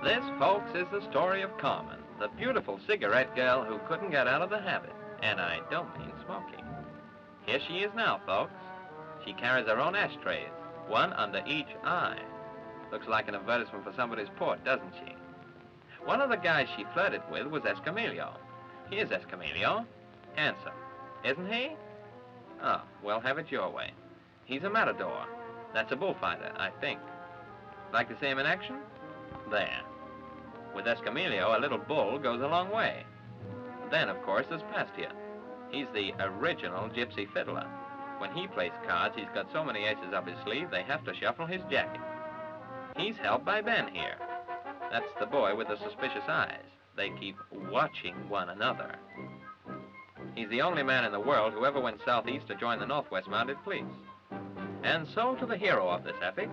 This, folks, is the story of Carmen, the beautiful cigarette girl who couldn't get out of the habit. And I don't mean smoking. Here she is now, folks. She carries her own ashtrays, one under each eye. Looks like an advertisement for somebody's port, doesn't she? One of the guys she flirted with was Escamillo. Here's Escamillo. Handsome, isn't he? Oh, well, have it your way. He's a matador. That's a bullfighter, I think. Like to see him in action? There. With Escamillo, a little bull goes a long way. Then, of course, there's Pastia. He's the original gypsy fiddler. When he plays cards, he's got so many aces up his sleeve, they have to shuffle his jacket. He's helped by Ben here. That's the boy with the suspicious eyes. They keep watching one another. He's the only man in the world who ever went southeast to join the Northwest Mounted Police. And so to the hero of this epic.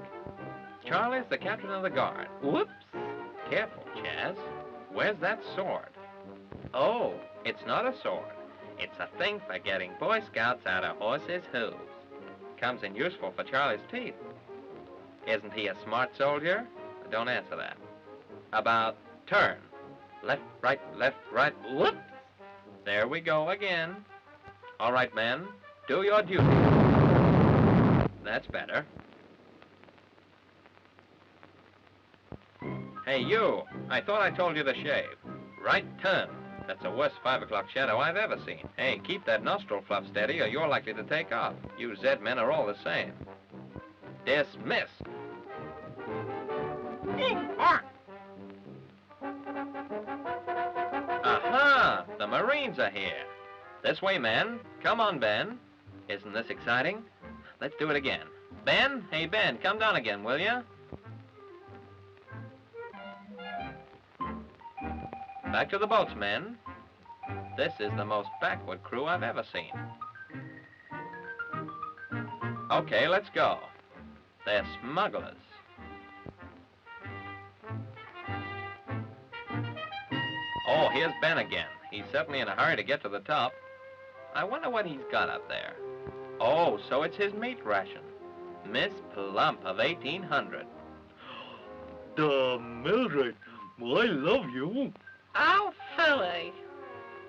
Charlie's the captain of the guard. Whoops! Careful, Chaz. Where's that sword? Oh, it's not a sword. It's a thing for getting Boy Scouts out of horses' hooves. Comes in useful for Charlie's teeth. Isn't he a smart soldier? Don't answer that. About turn. Left, right, whoops! There we go again. All right, men, do your duty. That's better. Hey, you, I thought I told you to shave. Right turn. That's the worst 5 o'clock shadow I've ever seen. Hey, keep that nostril fluff steady or you're likely to take off. You Zed men are all the same. Dismiss. Aha! The Marines are here. This way, men. Come on, Ben. Isn't this exciting? Let's do it again. Ben? Hey, Ben, come down again, will ya? Back to the boats, men. This is the most backward crew I've ever seen. Okay, let's go. They're smugglers. Oh, here's Ben again. He's certainly in a hurry to get to the top. I wonder what he's got up there. Oh, so it's his meat ration. Miss Plump of 1800. Mildred, I love you. Oh, Philly.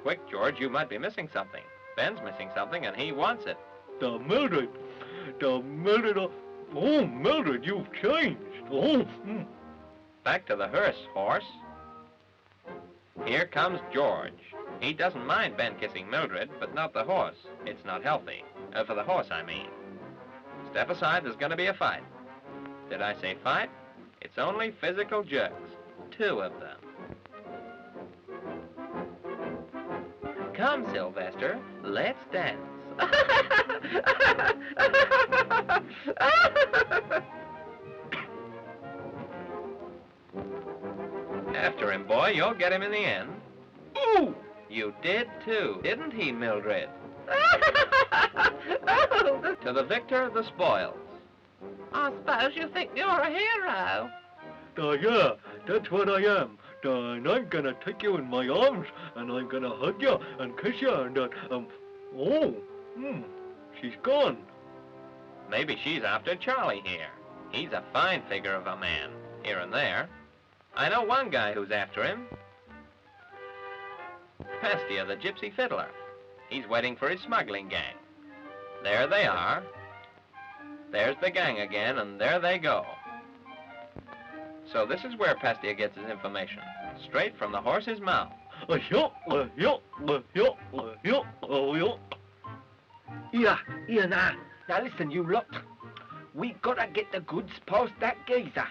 Quick, George, you might be missing something. Ben's missing something, and he wants it. Mildred, oh, Mildred, you've changed. Oh. Back to the hearse, horse. Here comes George. He doesn't mind Ben kissing Mildred, but not the horse. It's not healthy. For the horse, I mean. Step aside, there's gonna be a fight. Did I say fight? It's only physical jerks. 2 of them. Come, Sylvester, let's dance. After him, boy, you'll get him in the end. Ooh! You did too, didn't he, Mildred? To the victor, the spoils. I suppose you think you're a hero. Yeah, that's what I am. And I'm gonna take you in my arms, and I'm gonna hug you and kiss you, and she's gone. Maybe she's after Charlie here. He's a fine figure of a man, here and there. I know one guy who's after him. Pastia, the gypsy fiddler. He's waiting for his smuggling gang. There they are. There's the gang again, and there they go. So this is where Pastia gets his information, straight from the horse's mouth. Here now. Now listen, you lot. We gotta get the goods past that geezer.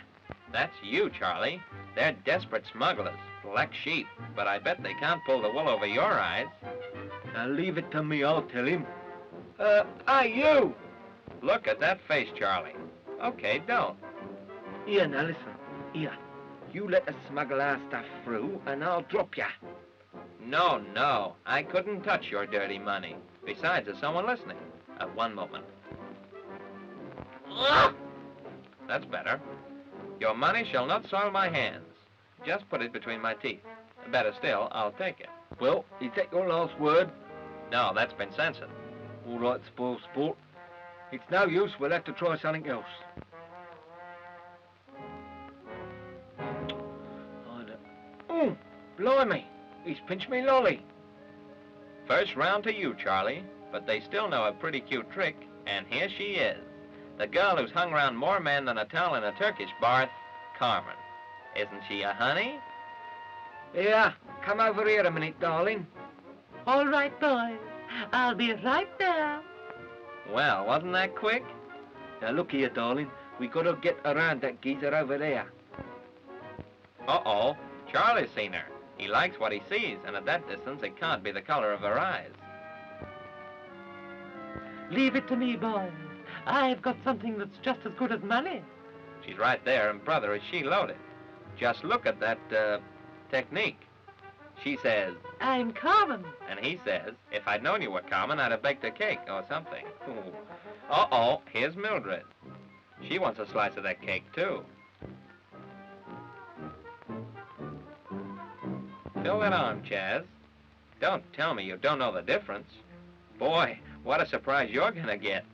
That's you, Charlie. They're desperate smugglers, black sheep, but I bet they can't pull the wool over your eyes. Now leave it to me, I'll tell him. Hey, you! Look at that face, Charlie. Okay, don't. Here, now listen. Here. You let us smuggle our stuff through, and I'll drop ya. No, no. I couldn't touch your dirty money. Besides, there's someone listening. One moment. That's better. Your money shall not soil my hands. Just put it between my teeth. Better still, I'll take it. Well, is that your last word? No, that's been censored. All right, spoil sport. It's no use, we'll have to try something else. Blimey, he's pinched me lolly. First round to you, Charlie, but they still know a pretty cute trick, and here she is. The girl who's hung around more men than a towel in a Turkish bath, Carmen. Isn't she a honey? Yeah, come over here a minute, darling. All right, boys. I'll be right there. Well, wasn't that quick? Now look here, darling. We gotta get around that geezer over there. Uh-oh, Charlie's seen her. He likes what he sees, and at that distance, it can't be the color of her eyes. Leave it to me, boys. I've got something that's just as good as money. She's right there, and brother, is she loaded. Just look at that, technique. She says, I'm Carmen. and he says, if I'd known you were Carmen, I'd have baked a cake or something. Ooh. Uh-oh, here's Mildred. She wants a slice of that cake, too. Fill that on, Chaz. Don't tell me you don't know the difference. Boy, what a surprise you're gonna get.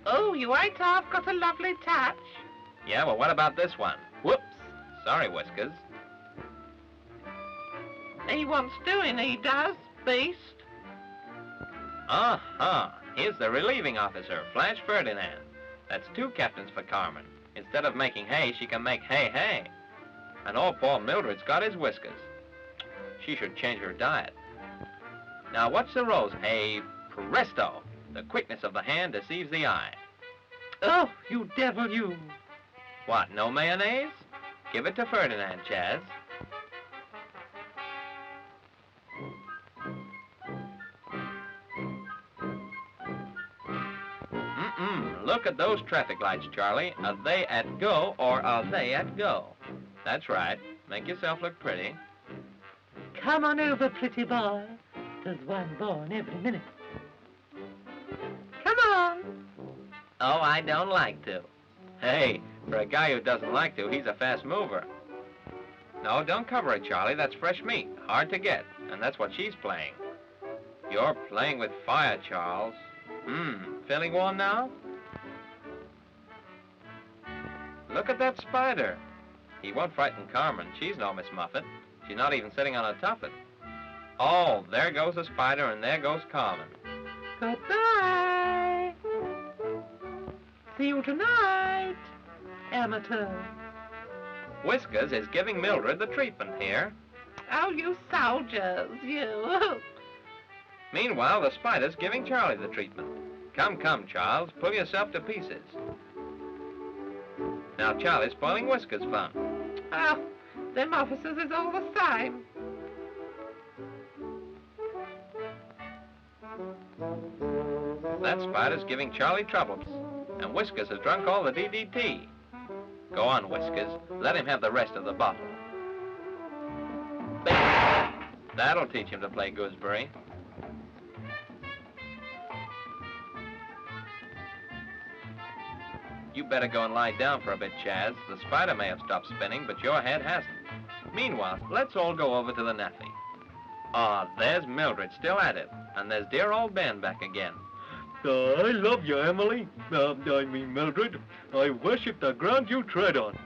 Oh, you ain't half got a lovely touch. Yeah, well, what about this one? Whoops. Sorry, Whiskers. He wants doing, he does, beast. Uh-huh. Here's the relieving officer, Flash Ferdinand. That's 2 captains for Carmen. Instead of making hay, she can make hay. And old poor Mildred's got his whiskers. She should change her diet. Now, what's the rose? Hey, presto! The quickness of the hand deceives the eye. Oh, you devil, you. What, no mayonnaise? Give it to Ferdinand, Chaz. Look at those traffic lights, Charlie. Are they at go or are they at go? That's right. Make yourself look pretty. Come on over, pretty boy. There's one born every minute. Come on. Oh, I don't like to. Hey, for a guy who doesn't like to, he's a fast mover. No, don't cover it, Charlie. That's fresh meat. Hard to get. And that's what she's playing. You're playing with fire, Charles. Feeling warm now? Look at that spider. He won't frighten Carmen. She's no Miss Muffet. She's not even sitting on a tuffet. Oh, there goes the spider and there goes Carmen. Goodbye. See you tonight, amateur. Whiskers is giving Mildred the treatment here. Oh, you soldiers, you. Meanwhile, the spider's giving Charlie the treatment. Come, Charles, pull yourself to pieces. Now Charlie's spoiling Whiskers' fun. Oh, them officers is all the same. That spider's giving Charlie troubles, and Whiskers has drunk all the DDT. Go on, Whiskers. Let him have the rest of the bottle. That'll teach him to play gooseberry. You better go and lie down for a bit, Chaz. The spider may have stopped spinning, but your head hasn't. Meanwhile, let's all go over to the naffy. Ah, there's Mildred still at it, and there's dear old Ben back again. I love you, Emily. I mean, Mildred. I worship the ground you tread on.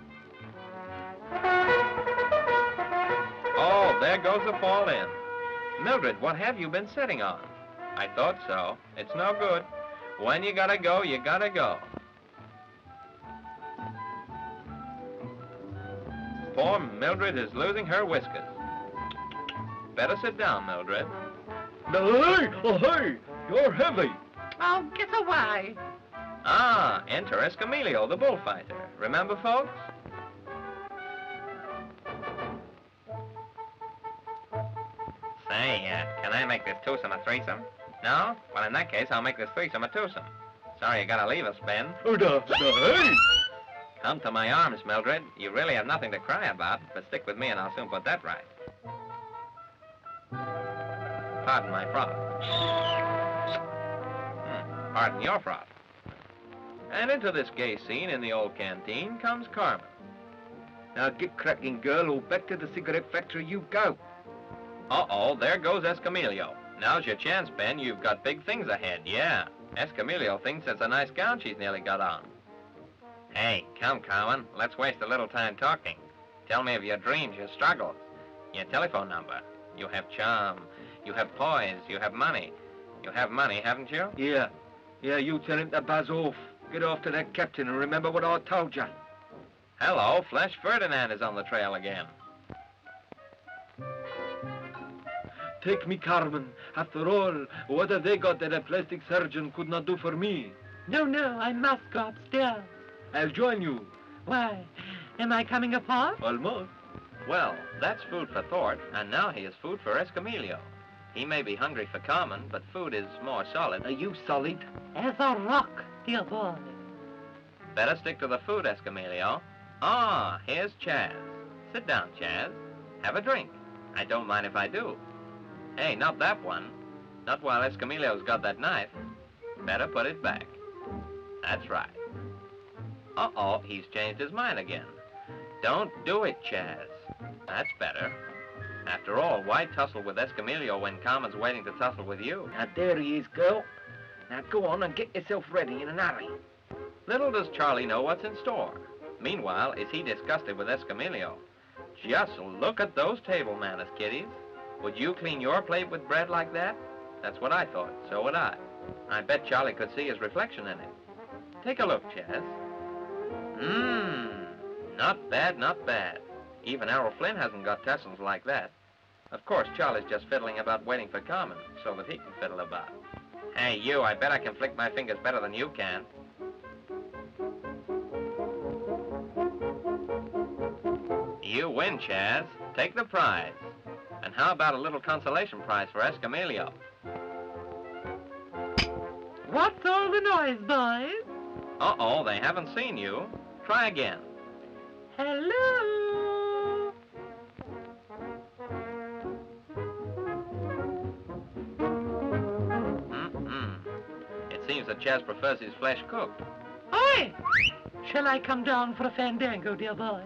Oh, there goes the fall in. Mildred, what have you been sitting on? I thought so. It's no good. When you gotta go, you gotta go. Poor Mildred is losing her whiskers. Better sit down, Mildred. Hey, oh, hey, you're heavy. Oh, get away. Ah, enter Escamillo, the bullfighter. Remember, folks? Say, can I make this twosome a threesome? No? Well, in that case, I'll make this threesome a twosome. Sorry you gotta leave us, Ben. Hey! Come to my arms, Mildred. You really have nothing to cry about, but stick with me and I'll soon put that right. Pardon my froth. Pardon your froth. And into this gay scene in the old canteen comes Carmen. Now get cracking, girl, or back to the cigarette factory you go. Uh-oh, there goes Escamillo. Now's your chance, Ben. You've got big things ahead, yeah. Escamillo thinks it's a nice gown she's nearly got on. Hey, come, Carmen. Let's waste a little time talking. Tell me of your dreams, your struggles. Your telephone number. You have charm. You have poise. You have money. You have money, haven't you? Yeah. Yeah, you tell him to buzz off. Get off to that captain and remember what I told you. Hello, Flesh Ferdinand is on the trail again. Take me, Carmen. After all, what have they got that a plastic surgeon could not do for me? No, no, I must go upstairs. I'll join you. Why, am I coming apart? Almost. Well, that's food for thought, and now he is food for Escamillo. He may be hungry for Carmen, but food is more solid. Are you solid? As a rock, dear boy. Better stick to the food, Escamillo. Ah, here's Chaz. Sit down, Chaz. Have a drink. I don't mind if I do. Hey, not that one. Not while Escamillo's got that knife. Better put it back. That's right. Uh-oh, he's changed his mind again. Don't do it, Chaz. That's better. After all, why tussle with Escamillo when Carmen's waiting to tussle with you? Now, there he is, girl. Now, go on and get yourself ready in a hurry. Little does Charlie know what's in store. Meanwhile, is he disgusted with Escamillo? Just look at those table manners, kiddies. Would you clean your plate with bread like that? That's what I thought. So would I. I bet Charlie could see his reflection in it. Take a look, Chaz. Not bad, not bad. Even Errol Flynn hasn't got tassels like that. Of course, Charlie's just fiddling about waiting for Carmen so that he can fiddle about. Hey, you, I bet I can flick my fingers better than you can. You win, Chaz. Take the prize. And how about a little consolation prize for Escamillo? What's all the noise, boys? Uh-oh, they haven't seen you. Try again. Hello? It seems that Chaz prefers his flesh cooked. Oi! Shall I come down for a fandango, dear boy?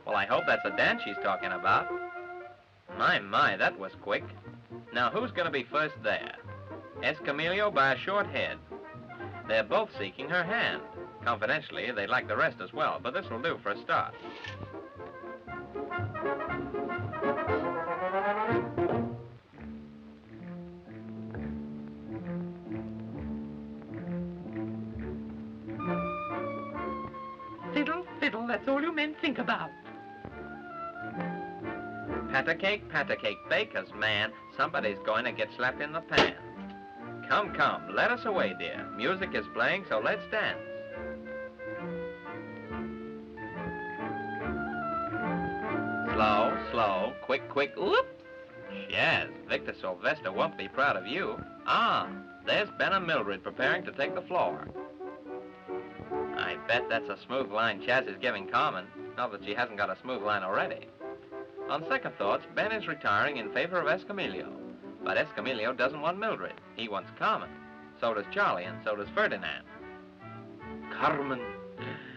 Well, I hope that's a dance she's talking about. My, that was quick. Now, who's going to be first there? Escamillo by a short head. They're both seeking her hand. Confidentially, they'd like the rest as well, but this will do for a start. Fiddle, fiddle, that's all you men think about. Pat a cake, bakers, man. Somebody's going to get slapped in the pan. Come, come, let us away, dear. Music is playing, so let's dance. Slow, slow, quick, quick, whoop. Yes, Victor Sylvester won't be proud of you. Ah, there's Ben and Mildred preparing to take the floor. I bet that's a smooth line Chaz is giving Carmen, not that she hasn't got a smooth line already. On second thoughts, Ben is retiring in favor of Escamillo. But Escamillo doesn't want Mildred. He wants Carmen. So does Charlie, and so does Ferdinand. Carmen,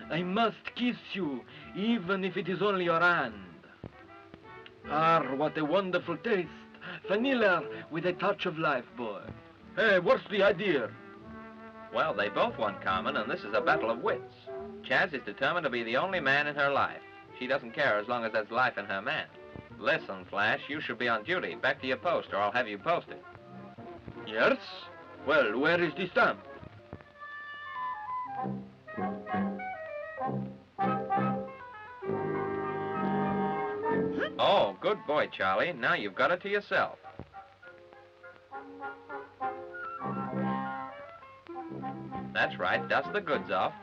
I must kiss you, even if it is only your hand. Ah, what a wonderful taste. Vanilla with a touch of life, boy. Hey, what's the idea? Well, they both want Carmen, and this is a battle of wits. Chaz is determined to be the only man in her life. She doesn't care as long as there's life in her man. Listen, Flash, you should be on duty. Back to your post, or I'll have you posted. Yes? Well, where is the stamp? Oh, good boy, Charlie. Now you've got it to yourself. That's right, dust the goods off.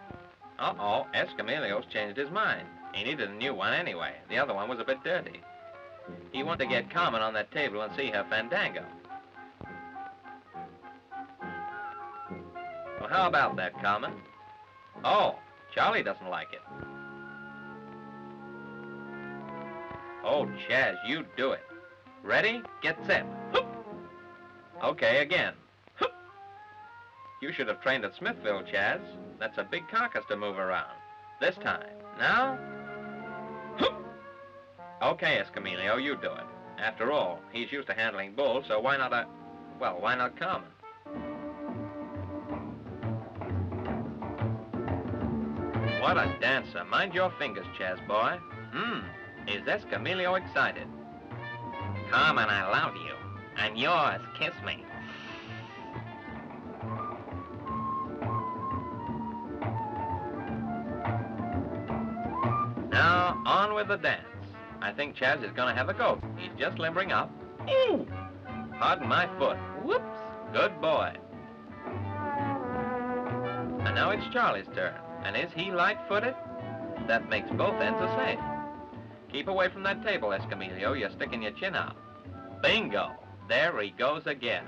Uh-oh, Escamillo's changed his mind. He needed a new one anyway. The other one was a bit dirty. He wanted to get Carmen on that table and see her fandango. Well, how about that, Carmen? Oh, Charlie doesn't like it. Oh, Chaz, you do it. Ready? Get set. Hoop. Okay, again. Hoop. You should have trained at Smithville, Chaz. That's a big carcass to move around. This time. Now. Hoop. Okay, Escamillo, you do it. After all, he's used to handling bulls, so why not why not Carmen? What a dancer. Mind your fingers, Chaz boy. Is Escamillo excited? Carmen, I love you. And yours, kiss me. Now, on with the dance. I think Chaz is gonna have a go. He's just limbering up. Ooh! Pardon my foot. Whoops! Good boy. And now it's Charlie's turn. And is he light-footed? That makes both ends the same. Keep away from that table, Escamillo. You're sticking your chin out. Bingo! There he goes again.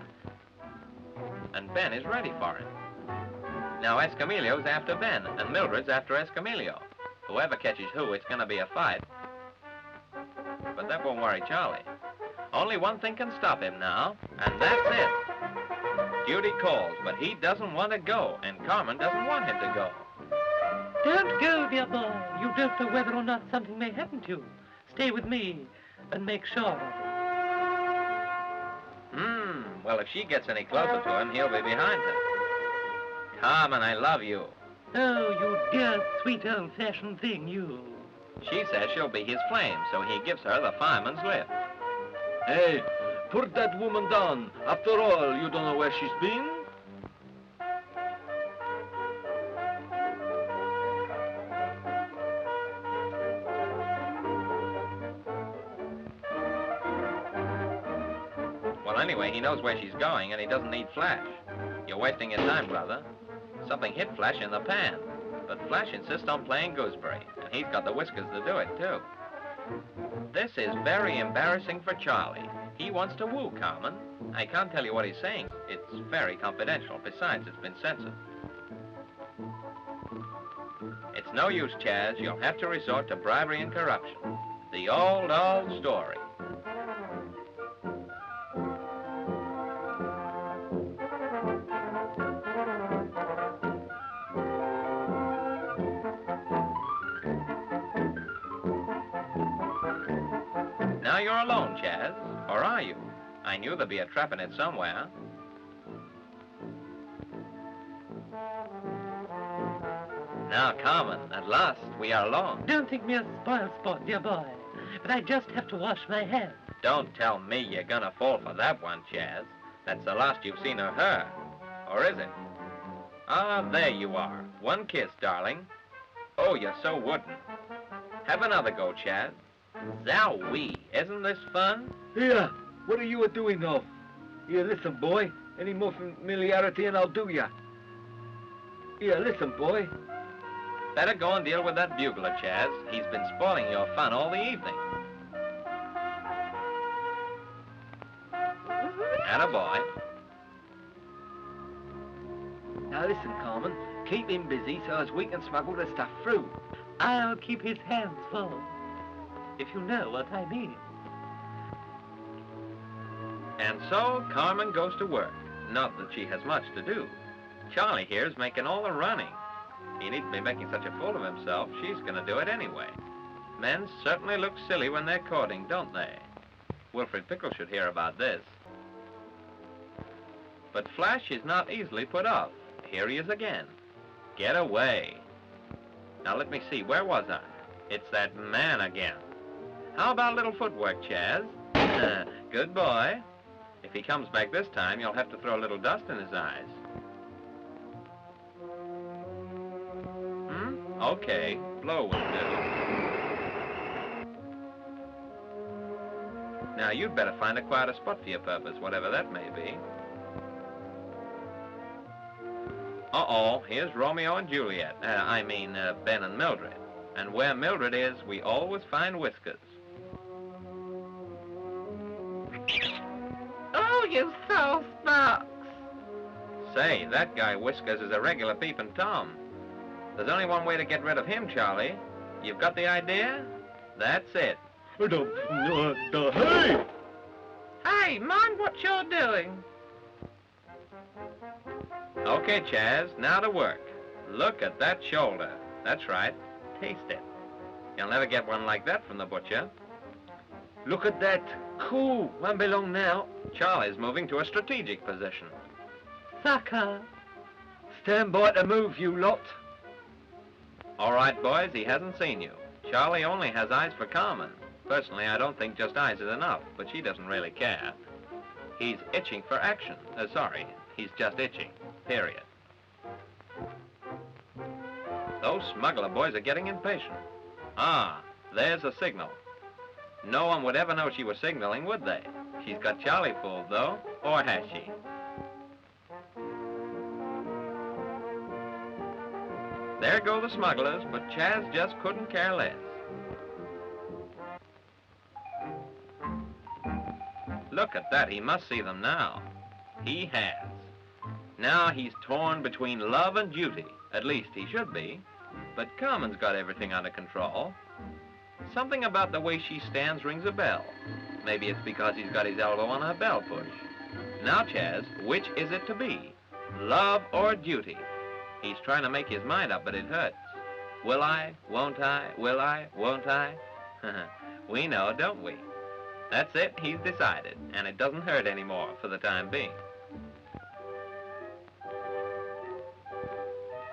And Ben is ready for him. Now Escamillo's after Ben, and Mildred's after Escamillo. Whoever catches who, it's gonna be a fight. But that won't worry Charlie. Only one thing can stop him now, and that's it. Duty calls, but he doesn't want to go, and Carmen doesn't want him to go. Don't go, dear boy. You don't know whether or not something may happen to you. Stay with me and make sure of it. Well, if she gets any closer to him, he'll be behind her. Carmen, I love you. Oh, you dear, sweet, old-fashioned thing, you. She says she'll be his flame, so he gives her the fireman's lift. Hey, put that woman down. After all, you don't know where she's been? Well, anyway, he knows where she's going, and he doesn't need Flash. You're wasting your time, brother. Something hit Flash in the pan. But Flash insists on playing gooseberry, and he's got the whiskers to do it, too. This is very embarrassing for Charlie. He wants to woo Carmen. I can't tell you what he's saying. It's very confidential. Besides, it's been censored. It's no use, Chaz. You'll have to resort to bribery and corruption. The old story. Now you're alone, Chaz. Or are you? I knew there'd be a trap in it somewhere. Now, Carmen, at last, we are alone. Don't think me a spoil sport, dear boy. But I just have to wash my hands. Don't tell me you're gonna fall for that one, Chaz. That's the last you've seen of her. Or is it? Ah, there you are. One kiss, darling. Oh, you're so wooden. Have another go, Chaz. Zowie, isn't this fun? Here, what are you doing now? Here, listen, boy. Any more familiarity and I'll do ya. Here, listen, boy. Better go and deal with that bugler, Chaz. He's been spoiling your fun all the evening. Attaboy. Now listen, Carmen. Keep him busy so as we can smuggle the stuff through. I'll keep his hands full, if you know what I mean. And so Carmen goes to work. Not that she has much to do. Charlie here's making all the running. He needn't be making such a fool of himself. She's going to do it anyway. Men certainly look silly when they're courting, don't they? Wilfred Pickle should hear about this. But Flash is not easily put off. Here he is again. Get away. Now let me see, where was I? It's that man again. How about a little footwork, Chaz? Good boy. If he comes back this time, you'll have to throw a little dust in his eyes. Okay, blow will do. Now, you'd better find a quieter spot for your purpose, whatever that may be. Uh-oh, here's Romeo and Juliet. Ben and Mildred. And where Mildred is, we always find whiskers. Oh, you soft box. Say, that guy Whiskers is a regular peeping Tom. There's only one way to get rid of him, Charlie. You've got the idea? That's it. Hey! Hey, mind what you're doing. Okay, Chaz, now to work. Look at that shoulder. That's right. Taste it. You'll never get one like that from the butcher. Look at that. Cool. Won't be long now. Charlie's moving to a strategic position. Sucker. Stand by to move, you lot. All right, boys, he hasn't seen you. Charlie only has eyes for Carmen. Personally, I don't think just eyes is enough, but she doesn't really care. He's itching for action. Sorry, he's just itching, period. Those smuggler boys are getting impatient. Ah, there's a signal. No one would ever know she was signaling, would they? She's got Charlie fooled, though, or has she? There go the smugglers, but Chaz just couldn't care less. Look at that, he must see them now. He has. Now he's torn between love and duty. At least he should be. But Carmen's got everything under control. Something about the way she stands rings a bell. Maybe it's because he's got his elbow on her bell push. Now, Chaz, which is it to be? Love or duty? He's trying to make his mind up, but it hurts. Will I? Won't I? Will I? Won't I? We know, don't we? That's it, he's decided, and it doesn't hurt anymore for the time being.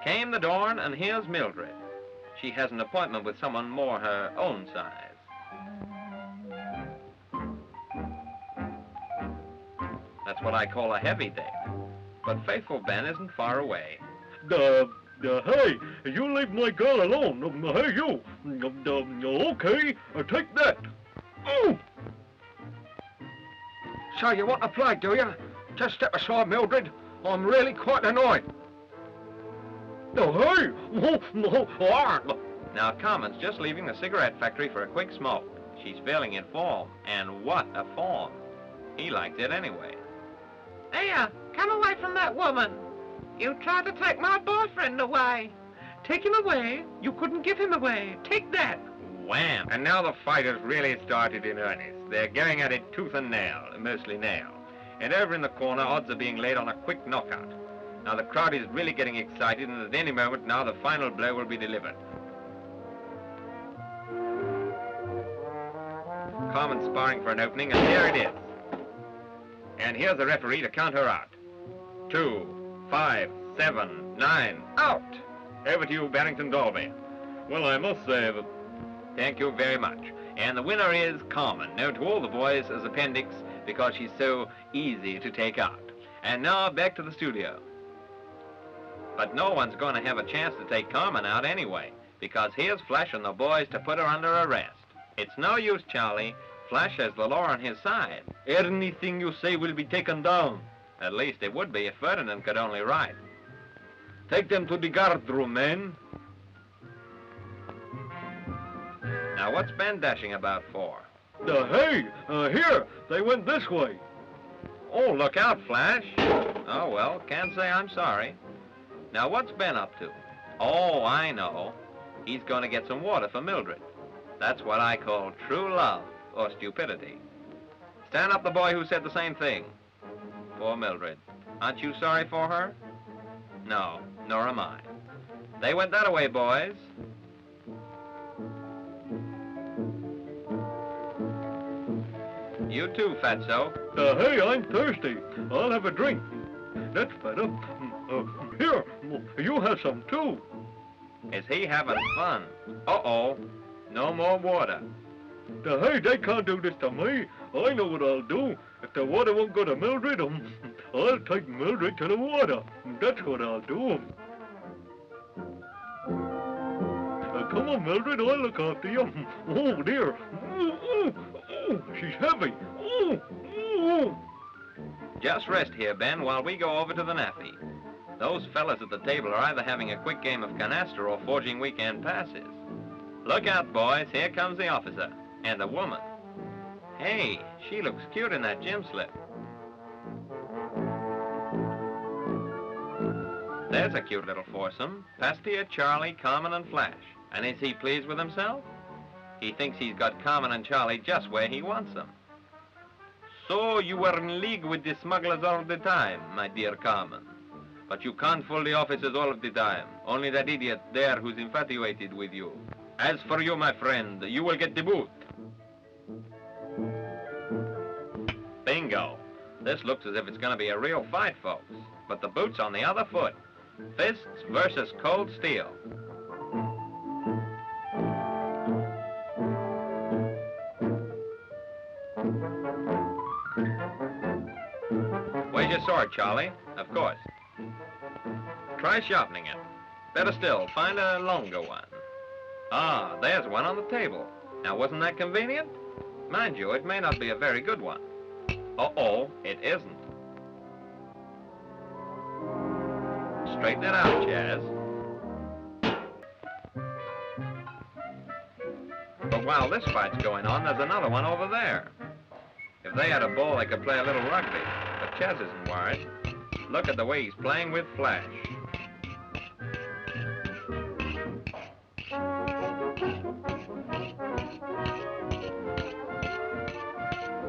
Came the dawn, and here's Mildred. She has an appointment with someone more her own size. That's what I call a heavy date. But faithful Ben isn't far away. Hey, you leave my girl alone. Hey, you. Okay, take that. Oh! So you want to play, do you? Just step aside, Mildred. I'm really quite annoyed. Hey! Now, Carmen's just leaving the cigarette factory for a quick smoke. She's feeling in form, and what a form. He liked it anyway. Here, come away from that woman. You tried to take my boyfriend away. Take him away? You couldn't give him away. Take that. Wham! And now the fight has really started in earnest. They're going at it tooth and nail, mostly nail. And over in the corner, odds are being laid on a quick knockout. Now the crowd is really getting excited, and at any moment now the final blow will be delivered. Carmen sparring for an opening, and there it is. And here's the referee to count her out. 2, 5, 7, 9, out! Over to you, Barrington Dolby. Well, I must say that... Thank you very much. And the winner is Carmen, known to all the boys as Appendix because she's so easy to take out. And now back to the studio. But no one's going to have a chance to take Carmen out anyway, because here's Flash and the boys to put her under arrest. It's no use, Charlie. Flash has the law on his side. Anything you say will be taken down. At least it would be if Ferdinand could only write. Take them to the guard room, men. Now, what's Ben dashing about for? Hey, here, they went this way. Oh, look out, Flash. Oh, well, can't say I'm sorry. Now, what's Ben up to? Oh, I know. He's going to get some water for Mildred. That's what I call true love, or stupidity. Stand up the boy who said the same thing. Poor Mildred. Aren't you sorry for her? No, nor am I. They went that way, boys. You too, Fatso. Hey, I'm thirsty. I'll have a drink. That's better. Here, you have some too. Is he having fun? Uh-oh. No more water. Hey, they can't do this to me. I know what I'll do. If the water won't go to Mildred, I'll take Mildred to the water. That's what I'll do. Come on, Mildred, I'll look after you. Oh, dear. Oh, she's heavy. Oh. Just rest here, Ben, while we go over to the nappy. Those fellas at the table are either having a quick game of canasta or forging weekend passes. Look out, boys. Here comes the officer. And the woman. Hey, she looks cute in that gym slip. There's a cute little foursome. Pastia, Charlie, Carmen, and Flash. And is he pleased with himself? He thinks he's got Carmen and Charlie just where he wants them. So you were in league with the smugglers all the time, my dear Carmen. But you can't fool the officers all of the time. Only that idiot there who's infatuated with you. As for you, my friend, you will get the boot. Bingo. This looks as if it's going to be a real fight, folks. But the boot's on the other foot. Fists versus cold steel. your sword, Charlie. Of course. Try sharpening it. Better still, find a longer one. Ah, there's one on the table. Now, wasn't that convenient? Mind you, it may not be a very good one. Uh-oh, it isn't. Straighten it out, Chaz. But while this fight's going on, there's another one over there. If they had a ball, they could play a little rugby. But Chaz isn't worried. Look at the way he's playing with Flash.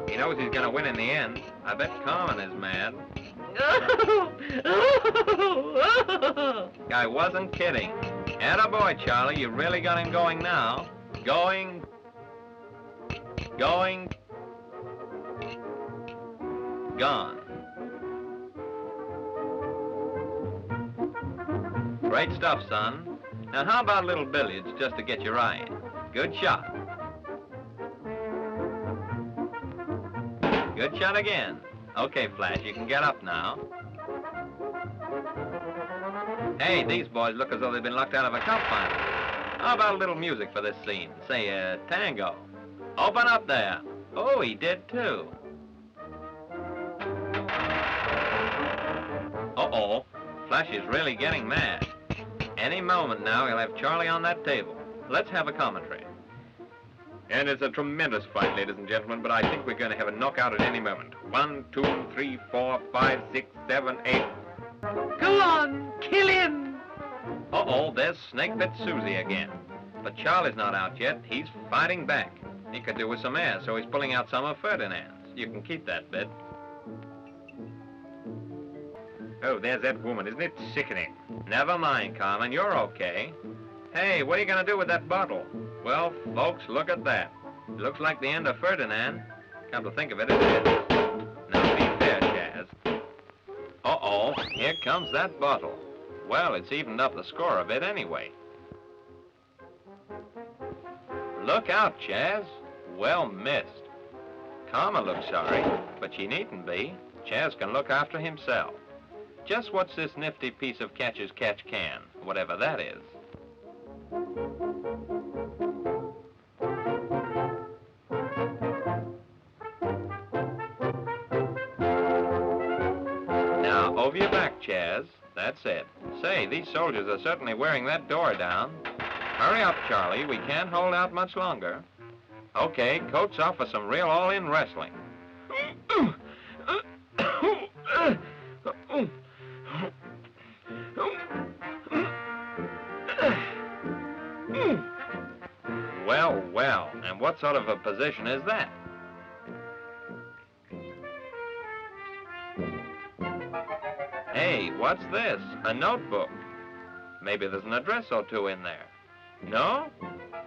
He knows he's gonna win in the end. I bet Carmen is mad. I wasn't kidding. Attaboy, Charlie, you really got him going now. Going. Gone. Great stuff, son. Now, how about a little billiards just to get your eye in? Good shot. Good shot again. Okay, Flash, you can get up now. Hey, these boys look as though they've been locked out of a cup final. How about a little music for this scene? Say, a tango. Open up there. Oh, he did too. Uh-oh, Flash is really getting mad. Any moment now, he'll have Charlie on that table. Let's have a commentary. And it's a tremendous fight, ladies and gentlemen, but I think we're going to have a knockout at any moment. 1, 2, 3, 4, 5, 6, 7, 8. Go on, kill him! Uh-oh, there's Snakebit Susie again. But Charlie's not out yet. He's fighting back. He could do with some air, so he's pulling out some of Ferdinand's. You can keep that bit. Oh, there's that woman. Isn't it sickening? Never mind, Carmen. You're okay. Hey, what are you going to do with that bottle? Well, folks, look at that. It looks like the end of Ferdinand. Come to think of it, it is. Now, be fair, Chaz. Uh-oh, here comes that bottle. Well, it's evened up the score a bit anyway. Look out, Chaz. Well missed. Carmen looks sorry, but she needn't be. Chaz can look after himself. Just what's this nifty piece of catcher's catch can, whatever that is? Now, over your back, Chaz. That's it. Say, these soldiers are certainly wearing that door down. Hurry up, Charlie. We can't hold out much longer. Okay, coats off for some real all-in wrestling. Well, well, and what sort of a position is that? Hey, what's this? A notebook. Maybe there's an address or two in there. No?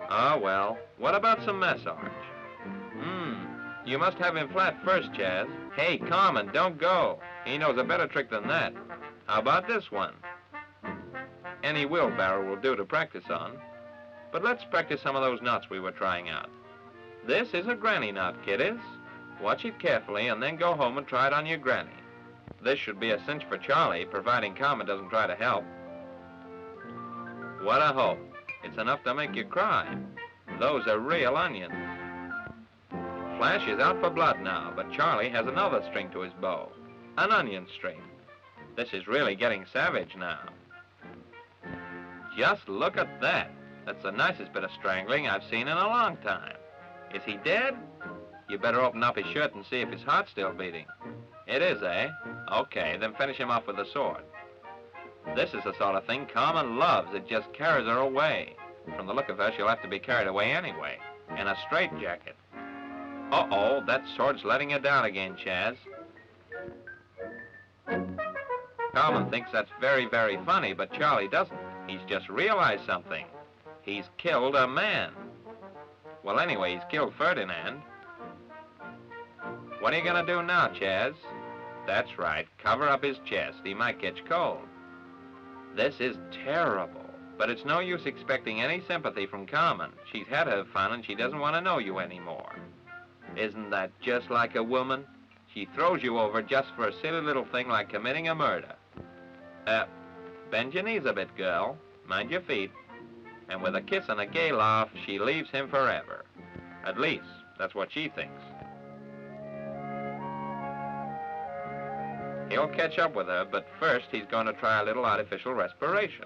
Ah, well, what about some massage? You must have him flat first, Chaz. Hey, Carmen, don't go. He knows a better trick than that. How about this one? Any wheelbarrow will do to practice on. But let's practice some of those knots we were trying out. This is a granny knot, kiddies. Watch it carefully and then go home and try it on your granny. This should be a cinch for Charlie, providing Carmen doesn't try to help. What a hope. It's enough to make you cry. Those are real onions. Flash is out for blood now, but Charlie has another string to his bow. An onion string. This is really getting savage now. Just look at that. That's the nicest bit of strangling I've seen in a long time. Is he dead? You better open up his shirt and see if his heart's still beating. It is, eh? Okay, then finish him off with the sword. This is the sort of thing Carmen loves. It just carries her away. From the look of her, she'll have to be carried away anyway. In a straitjacket. Uh-oh, that sword's letting her down again, Chaz. Carmen thinks that's very, very funny, but Charlie doesn't. He's just realized something. He's killed a man. Well, anyway, he's killed Ferdinand. What are you gonna do now, Chaz? That's right, cover up his chest. He might catch cold. This is terrible, but it's no use expecting any sympathy from Carmen. She's had her fun and she doesn't want to know you anymore. Isn't that just like a woman? she throws you over just for a silly little thing like committing a murder. Bend your knees a bit, girl. Mind your feet. And with a kiss and a gay laugh, she leaves him forever. At least, that's what she thinks. He'll catch up with her, but first he's going to try a little artificial respiration.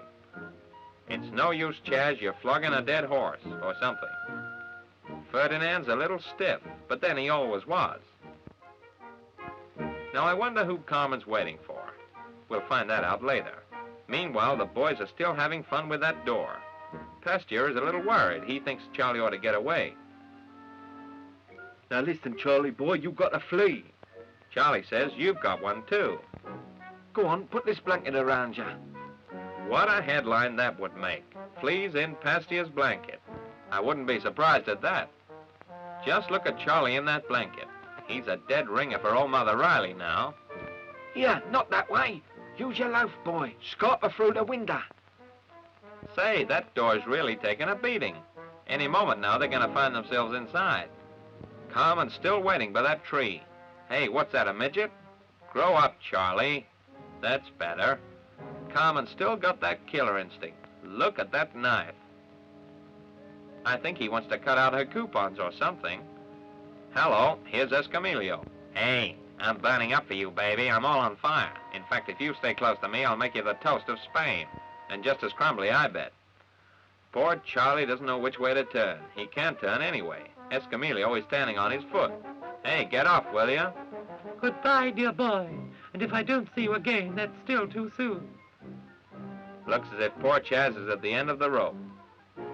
It's no use, Chaz, you're flogging a dead horse, or something. Ferdinand's a little stiff, but then he always was. Now I wonder who Carmen's waiting for. We'll find that out later. Meanwhile, the boys are still having fun with that door. Pasteur is a little worried. He thinks Charlie ought to get away. Now listen, Charlie boy, you've got a flea. Charlie says you've got one too. Go on, put this blanket around you. What a headline that would make. Fleas in Pasteur's blanket. I wouldn't be surprised at that. Just look at Charlie in that blanket. He's a dead ringer for old Mother Riley now. Here, not that way. Use your loaf, boy. Scarper through the window. Say, that door's really taking a beating. Any moment now, they're going to find themselves inside. Carmen's still waiting by that tree. Hey, what's that, a midget? Grow up, Charlie. That's better. Carmen's still got that killer instinct. Look at that knife. I think he wants to cut out her coupons or something. Hello, here's Escamillo. Hey, I'm burning up for you, baby. I'm all on fire. In fact, if you stay close to me, I'll make you the toast of Spain. And just as crumbly, I bet. Poor Charlie doesn't know which way to turn. He can't turn anyway. Escamillo is standing on his foot. Hey, get off, will you? Goodbye, dear boy. And if I don't see you again, that's still too soon. Looks as if poor Chaz is at the end of the rope.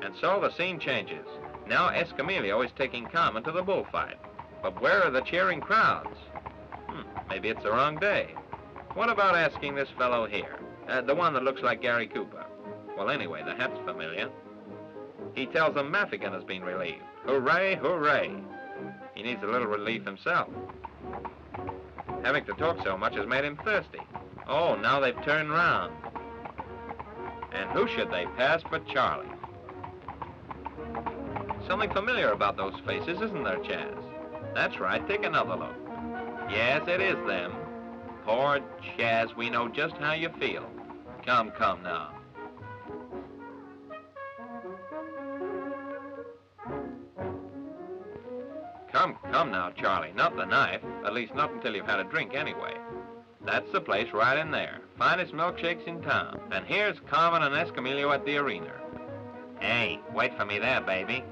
And so the scene changes. Now Escamillo is taking Carmen to the bullfight. But where are the cheering crowds? Maybe it's the wrong day. What about asking this fellow here? The one that looks like Gary Cooper. Well, anyway, the hat's familiar. He tells them Maffigan has been relieved. Hooray, hooray. He needs a little relief himself. Having to talk so much has made him thirsty. Oh, now they've turned round. And who should they pass but Charlie? Something familiar about those faces, isn't there, Chaz? That's right, take another look. Yes, it is them. Poor Chaz, we know just how you feel. Come, come now. Come now, Charlie, not the knife. At least not until you've had a drink anyway. That's the place right in there. Finest milkshakes in town. And here's Carmen and Escamillo at the arena. Hey, wait for me there, baby.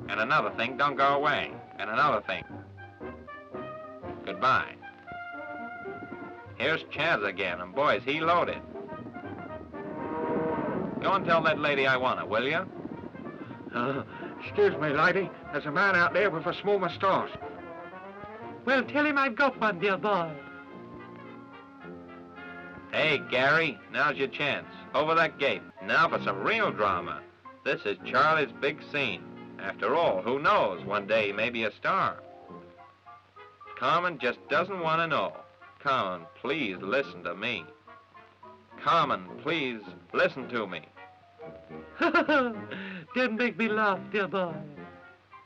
And another thing, don't go away. And another thing. Goodbye. Here's Chaz again, and boy, is he loaded. Go and tell that lady I want her, will you? Excuse me, lady. There's a man out there with a small moustache. Well, tell him I've got one, dear boy. Hey, Gary, now's your chance. Over that gate. Now for some real drama. This is Charlie's big scene. After all, who knows? One day he may be a star. Carmen just doesn't want to know. Carmen, please listen to me. Carmen, please listen to me. Don't make me laugh, dear boy.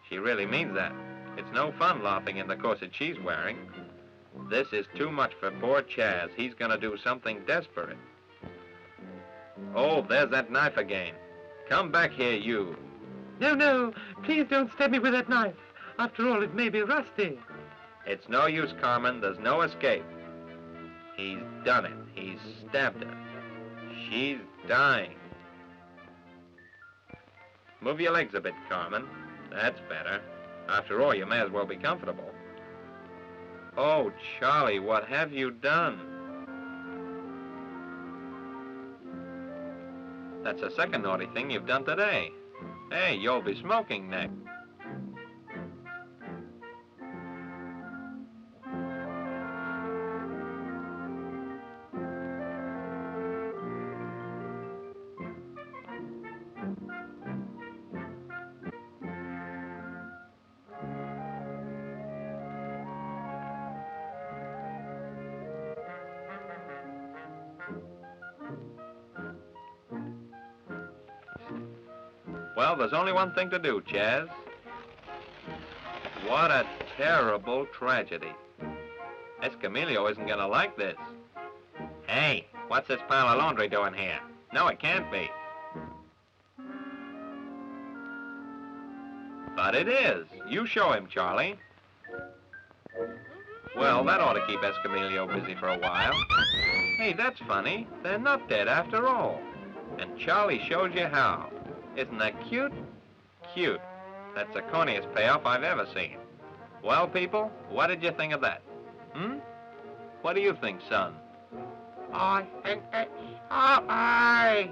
She really means that. It's no fun laughing in the corset she's wearing. This is too much for poor Chaz. He's going to do something desperate. Oh, there's that knife again. Come back here, you. No, no, please don't stab me with that knife. After all, it may be rusty. It's no use, Carmen. There's no escape. He's done it. He's stabbed her. She's dying. Move your legs a bit, Carmen. That's better. After all, you may as well be comfortable. Oh, Charlie, what have you done? That's the second naughty thing you've done today. Hey, you'll be smoking next. Well, there's only one thing to do, Chaz. What a terrible tragedy. Escamillo isn't gonna like this. Hey, what's this pile of laundry doing here? No, it can't be. But it is. You show him, Charlie. Well, that ought to keep Escamillo busy for a while. Hey, that's funny. They're not dead after all. And Charlie shows you how. Isn't that cute? Cute. That's the corniest payoff I've ever seen. Well, people, what did you think of that? What do you think, son? I think it's funny.